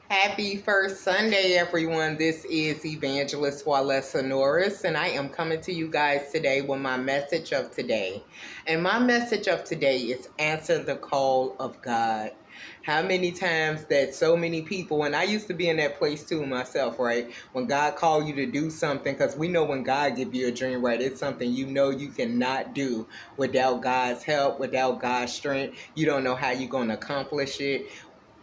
Happy first Sunday, everyone. This is Evangelist Walesa Norris, and I am coming to you guys today with my message of today. And my message of today is answer the call of God. How many times that so many people, and I used to be in that place too myself, right? When God called you to do something, because we know when God give you a dream, right? It's something you know you cannot do without God's help, without God's strength. You don't know how you're going to accomplish it.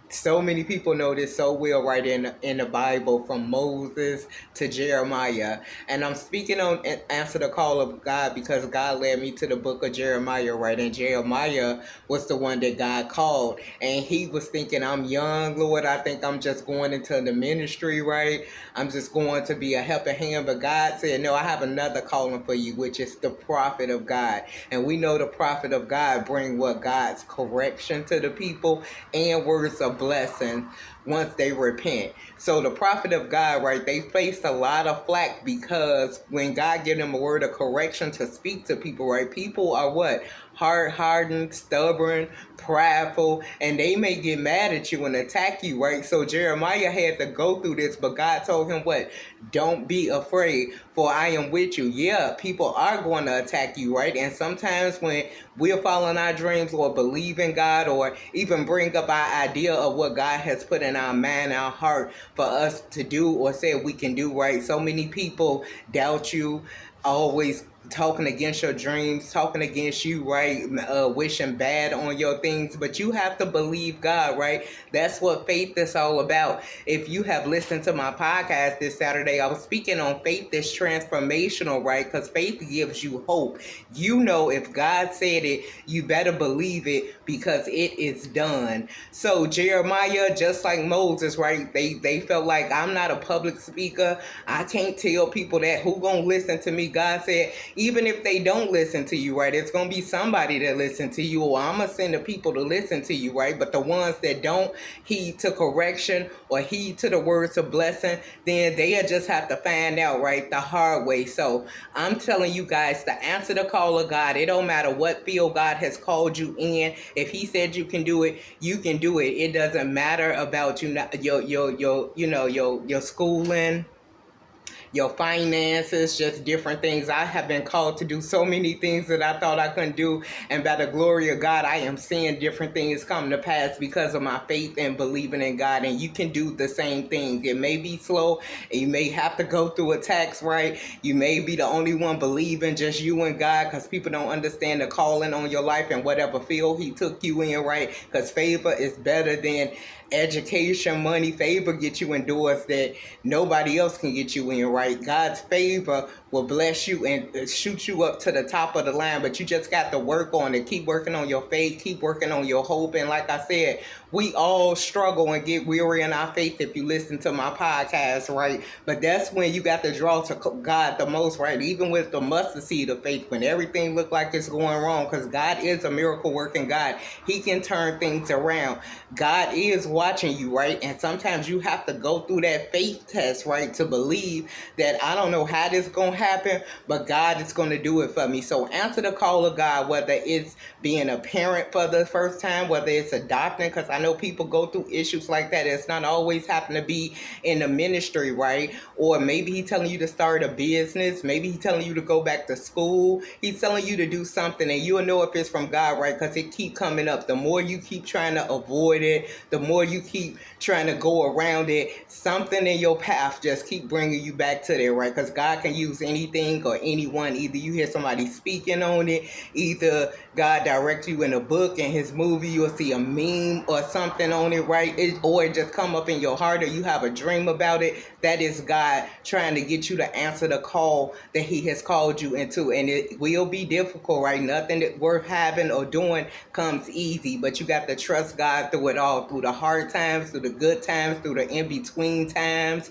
So many people know this so well right in the Bible, from Moses to Jeremiah. And I'm speaking on answer the call of God because God led me to the book of Jeremiah, right? And Jeremiah was the one that God called. And he was thinking, I'm young, Lord. I think I'm just going into the ministry, right? I'm just going to be a helping hand. But God said, no, I have another calling for you, which is the prophet of God. And we know the prophet of God bring what? God's correction to the people and words of blessing once they repent. So the prophet of God, right, they faced a lot of flack because when God gave them a word of correction to speak to people, right, people are what? Hard-hardened, stubborn, prideful, and they may get mad at you and attack you, right? So Jeremiah had to go through this, but God told him what? Don't be afraid, for I am with you. Yeah, people are going to attack you, right? And sometimes when we're following our dreams or believe in God or even bring up our idea of what God has put in our mind, our heart for us to do or say we can do, right? So many people doubt you, always talking against your dreams, talking against you, right? Wishing bad on your things, but you have to believe God, right? That's what faith is all about. If you have listened to my podcast this Saturday, I was speaking on faith is transformational, right? Because faith gives you hope. You know, if God said it, you better believe it because it is done. So Jeremiah, just like Moses, right? They felt like, I'm not a public speaker. I can't tell people that. Who gonna listen to me? God said, even if they don't listen to you, right, it's going to be somebody that listen to you, or I'm going to send the people to listen to you, right? But the ones that don't heed to correction or heed to the words of blessing, then they just have to find out, right, the hard way. So I'm telling you guys to answer the call of God. It don't matter what field God has called you in. If he said you can do it, you can do it. It doesn't matter about your schooling, your finances, just different things. I have been called to do so many things that I thought I couldn't do. And by the glory of God, I am seeing different things come to pass because of my faith and believing in God. And you can do the same thing. It may be slow. You may have to go through attacks, right? You may be the only one believing, just you and God, because people don't understand the calling on your life and whatever field he took you in, right? Because favor is better than education, money. Favor get you in doors that nobody else can get you in, right? God's favor will bless you and shoot you up to the top of the line, but you just got to work on it. Keep working on your faith, keep working on your hope. And like I said, we all struggle and get weary in our faith if you listen to my podcast, right? But that's when you got to draw to God the most, right? Even with the mustard seed of faith, when everything look like it's going wrong, because God is a miracle working God. He can turn things around. God is watching you, right? And sometimes you have to go through that faith test, right, to believe that I don't know how this is going to happen, but God is going to do it for me. So answer the call of God, whether it's being a parent for the first time, whether it's adopting, because I know people go through issues like that. It's not always happen to be in the ministry, right? Or maybe he's telling you to start a business. Maybe he's telling you to go back to school. He's telling you to do something, and you'll know if it's from God, right? Because it keep coming up. The more you keep trying to avoid it, the more you keep trying to go around it, something in your path just keep bringing you back to there, right? Because God can use anything or anyone. Either you hear somebody speaking on it, either God direct you in a book, in his movie, you'll see a meme or something on it, right? Or it just come up in your heart, or you have a dream about it. That is God trying to get you to answer the call that he has called you into. And it will be difficult, right? Nothing that worth having or doing comes easy, but you got to trust God through it all, through the hard times, through the good times, through the in-between times.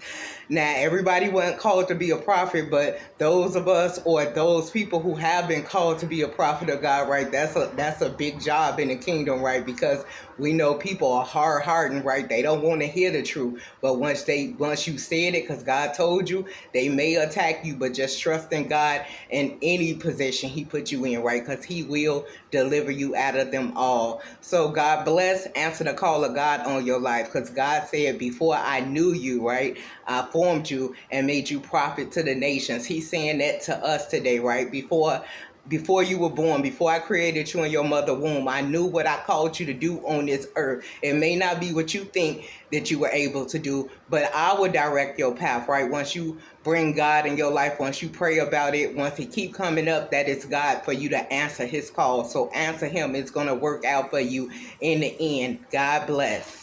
Now, everybody wasn't called to be a prophet, but those of us or those people who have been called to be a prophet of God, right, that's a big job in the kingdom, right? Because We know people are hard-hardened, right? They don't want to hear the truth. But once you said it, because God told you, they may attack you, but just trust in God in any position he put you in, right? Because he will deliver you out of them all. So God bless. Answer the call of God on your life, because God said, before I knew you, right, I formed you and made you prophet to the nations. He's saying that to us today, right? Before you were born, before I created you in your mother womb, I knew what I called you to do on this earth. It may not be what you think that you were able to do, but I will direct your path, right? Once you bring God in your life, once you pray about it, once he keep coming up, that is God for you to answer his call. So answer him. It's going to work out for you in the end. God bless.